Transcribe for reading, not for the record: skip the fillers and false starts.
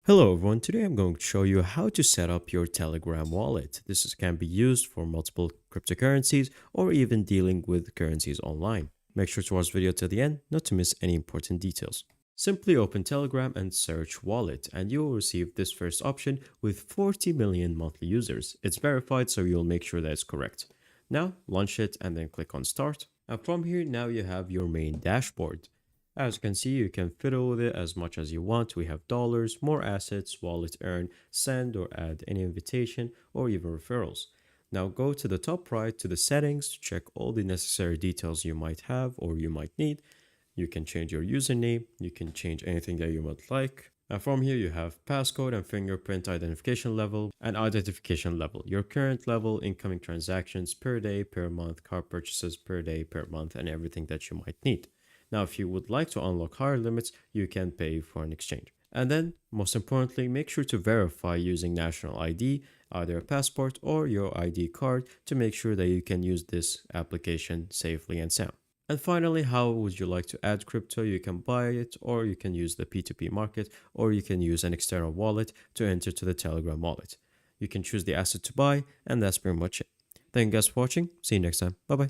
Hello everyone, today I'm going to show you how to set up your Telegram wallet. Can be used for multiple cryptocurrencies or even dealing with currencies online. Make sure to watch the video to the end not to miss any important details. Simply open Telegram and search wallet and you will receive this first option with 40 million monthly users. It's verified so you'll make sure that it's correct. Now launch it and then click on start. And from here now you have your main dashboard. As you can see, you can fiddle with it as much as you want. We have dollars, more assets, wallet earn, send or add any invitation, or even referrals. Now go to the top right to the settings to check all the necessary details you might have or you might need. You can change your username, you can change anything that you would like. And from here you have passcode and fingerprint identification level and identification level, your current level, incoming transactions per day, per month, car purchases per day, per month, and everything that you might need. Now, if you would like to unlock higher limits, you can pay for an exchange. And then, most importantly, make sure to verify using national ID, either a passport or your ID card, to make sure that you can use this application safely and sound. And finally, how would you like to add crypto? You can buy it, or you can use the P2P market, or you can use an external wallet to enter to the Telegram wallet. You can choose the asset to buy, and that's pretty much it. Thank you guys for watching. See you next time. Bye bye.